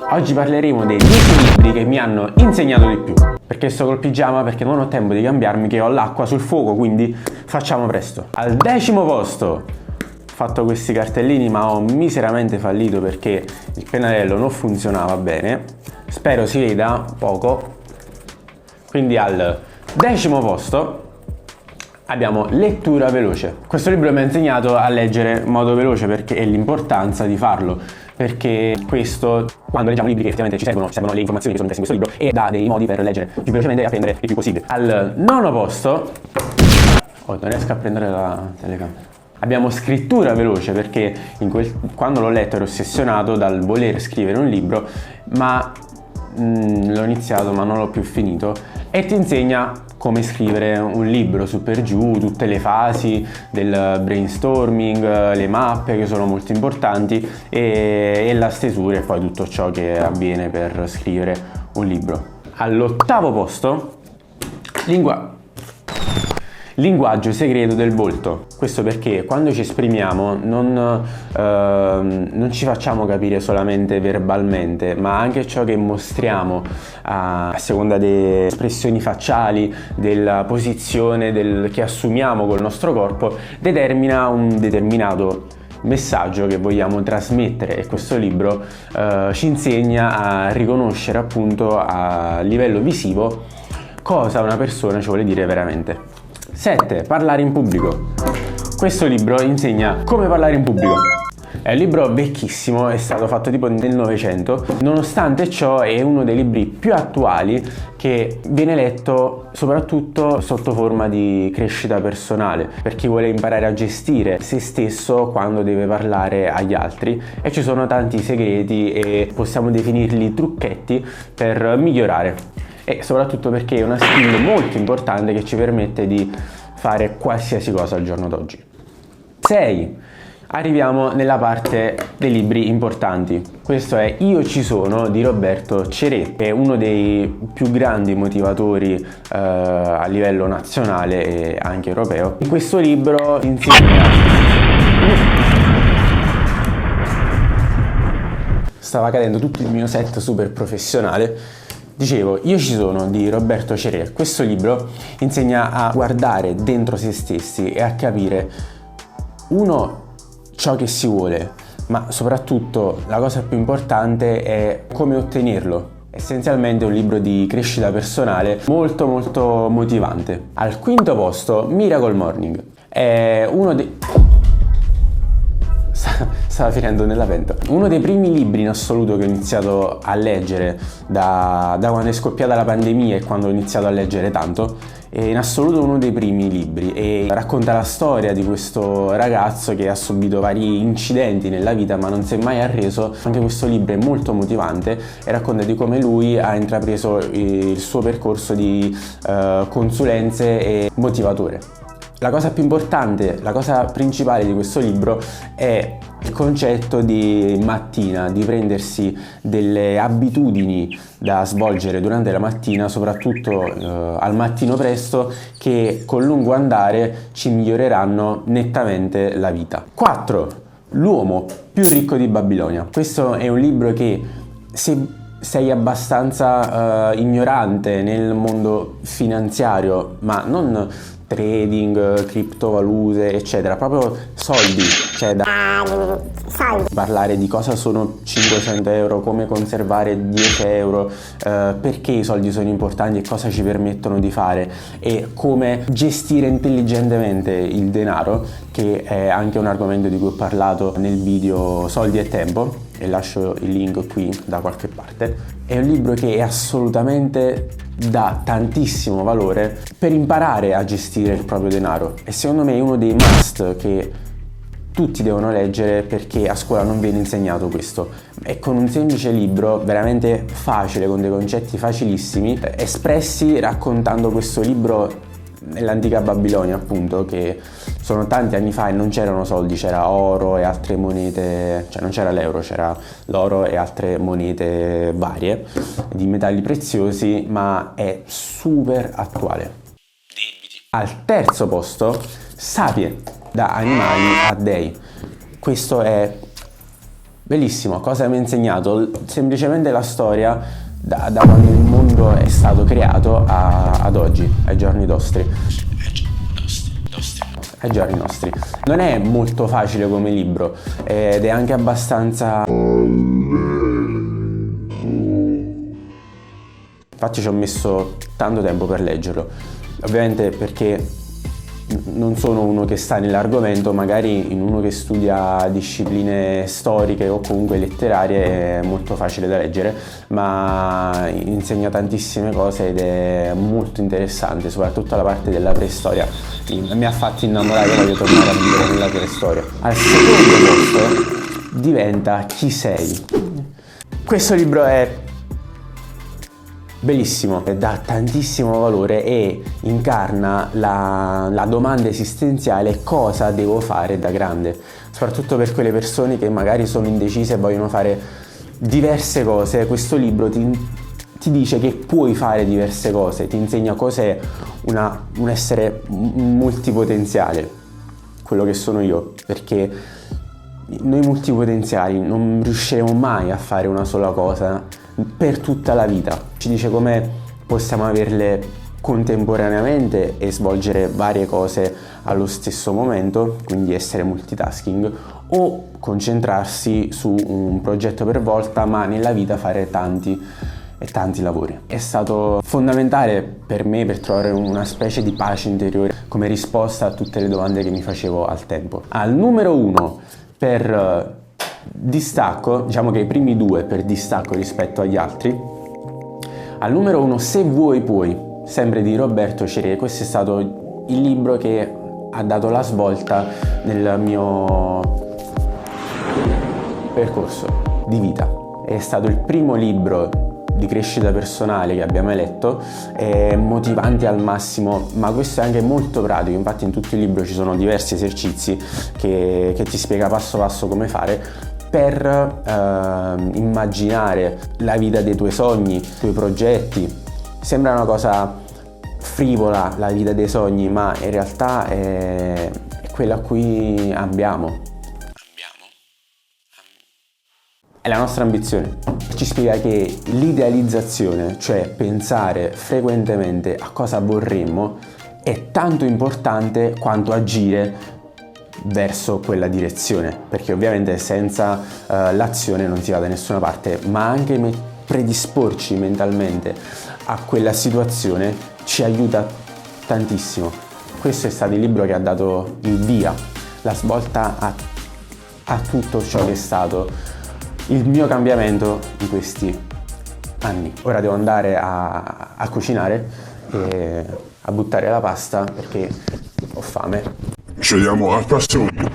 Oggi parleremo dei 10 libri che mi hanno insegnato di più. Perché sto col pigiama? Perché non ho tempo di cambiarmi, che ho l'acqua sul fuoco, quindi facciamo presto. Al 10° posto ho fatto questi cartellini, ma ho miseramente fallito perché il pennarello non funzionava bene. Spero si veda poco. Quindi al 10° posto abbiamo Lettura veloce. Questo libro mi ha insegnato a leggere in modo veloce e l'importanza di farlo, perché questo, quando leggiamo libri che effettivamente ci servono le informazioni che sono impresse in questo libro, e dà dei modi per leggere più velocemente e apprendere il più possibile. Al 9° posto, non riesco a prendere la telecamera, abbiamo Scrittura veloce, perché quando l'ho letto ero ossessionato dal voler scrivere un libro, ma l'ho iniziato ma non l'ho più finito, e ti insegna come scrivere un libro su per giù, tutte le fasi del brainstorming, le mappe che sono molto importanti, e la stesura e poi tutto ciò che avviene per scrivere un libro. All'8° posto, Linguaggio segreto del volto. Questo perché quando ci esprimiamo non ci facciamo capire solamente verbalmente, ma anche ciò che mostriamo a seconda delle espressioni facciali, della posizione che assumiamo col nostro corpo, determina un determinato messaggio che vogliamo trasmettere, e questo libro ci insegna a riconoscere appunto a livello visivo cosa una persona ci vuole dire veramente. 7. Parlare in pubblico. Questo libro insegna come parlare in pubblico. È un libro vecchissimo, è stato fatto tipo nel Novecento, nonostante ciò è uno dei libri più attuali, che viene letto soprattutto sotto forma di crescita personale, per chi vuole imparare a gestire se stesso quando deve parlare agli altri, e ci sono tanti segreti e possiamo definirli trucchetti per migliorare. E soprattutto perché è una skill molto importante che ci permette di fare qualsiasi cosa al giorno d'oggi. 6. Arriviamo nella parte dei libri importanti. Questo è Io ci sono di Roberto Ceré, che è uno dei più grandi motivatori a livello nazionale e anche europeo. In questo libro insegna... Stava cadendo tutto il mio set super professionale. Dicevo, Io ci sono di Roberto Ceré. Questo libro insegna a guardare dentro se stessi e a capire ciò che si vuole, ma soprattutto la cosa più importante è come ottenerlo. Essenzialmente è un libro di crescita personale molto molto motivante. Al 5° posto, Miracle Morning. È uno dei... Stava finendo nella pentola. Uno dei primi libri in assoluto che ho iniziato a leggere da quando è scoppiata la pandemia, e quando ho iniziato a leggere tanto, è in assoluto uno dei primi libri, e racconta la storia di questo ragazzo che ha subito vari incidenti nella vita ma non si è mai arreso. Anche questo libro è molto motivante e racconta di come lui ha intrapreso il suo percorso di consulenze e motivatore. La cosa più importante, la cosa principale di questo libro è il concetto di mattina, di prendersi delle abitudini da svolgere durante la mattina, soprattutto al mattino presto, che col lungo andare ci miglioreranno nettamente la vita. 4. L'uomo più ricco di Babilonia. Questo è un libro che, se sei abbastanza ignorante nel mondo finanziario, ma non trading, criptovalute, eccetera, proprio soldi, cioè parlare di cosa sono 500 euro, come conservare 10 euro, perché i soldi sono importanti e cosa ci permettono di fare, e come gestire intelligentemente il denaro, che è anche un argomento di cui ho parlato nel video Soldi e Tempo, e lascio il link qui da qualche parte. È un libro che è assolutamente dà tantissimo valore per imparare a gestire il proprio denaro, e secondo me è uno dei must che tutti devono leggere, perché a scuola non viene insegnato questo. E con un semplice libro veramente facile, con dei concetti facilissimi espressi, raccontando questo libro nell'antica Babilonia, appunto, che sono tanti anni fa e non c'erano soldi, c'era oro e altre monete, cioè non c'era l'euro, c'era l'oro e altre monete varie di metalli preziosi, ma è super attuale. Al 3° posto, Sapien, da animali a dei. Questo è Bellissimo, cosa mi ha insegnato? Semplicemente la storia da quando il mondo è stato creato ad oggi, ai giorni nostri. Ai giorni nostri. Non è molto facile come libro ed è anche abbastanza... Infatti ci ho messo tanto tempo per leggerlo, ovviamente perché non sono uno che sta nell'argomento, magari in uno che studia discipline storiche o comunque letterarie è molto facile da leggere, ma insegna tantissime cose ed è molto interessante, soprattutto la parte della preistoria. Mi ha fatto innamorare, voglio tornare a vivere nella preistoria. Al secondo posto diventa Chi sei? Questo libro è bellissimo, dà tantissimo valore e incarna la domanda esistenziale: cosa devo fare da grande? Soprattutto per quelle persone che magari sono indecise e vogliono fare diverse cose, questo libro ti dice che puoi fare diverse cose, ti insegna cos'è un essere multipotenziale, quello che sono io, perché noi multipotenziali non riusciremo mai a fare una sola cosa per tutta la vita. Ci dice come possiamo averle contemporaneamente e svolgere varie cose allo stesso momento, quindi essere multitasking, o concentrarsi su un progetto per volta, ma nella vita fare tanti e tanti lavori. È stato fondamentale per me per trovare una specie di pace interiore come risposta a tutte le domande che mi facevo al tempo. Al numero 1 per distacco, diciamo che i primi 2 per distacco rispetto agli altri. Al numero 1, Se vuoi puoi, sempre di Roberto Ceré. Questo è stato il libro che ha dato la svolta nel mio percorso di vita. È stato il primo libro di crescita personale che abbia mai letto, è motivante al massimo, ma questo è anche molto pratico. Infatti in tutto il libro ci sono diversi esercizi che ti spiega passo passo come fare per immaginare la vita dei tuoi sogni, i tuoi progetti. Sembra una cosa frivola la vita dei sogni, ma in realtà è quella a cui ambiamo. È la nostra ambizione. Ci spiega che l'idealizzazione, cioè pensare frequentemente a cosa vorremmo, è tanto importante quanto agire verso quella direzione, perché ovviamente senza l'azione non si va da nessuna parte, ma anche predisporci mentalmente a quella situazione ci aiuta tantissimo. Questo è stato il libro che ha dato il via, la svolta a tutto ciò che è stato il mio cambiamento in questi anni. Ora devo andare a cucinare e a buttare la pasta perché ho fame. Ci vediamo al prossimo video.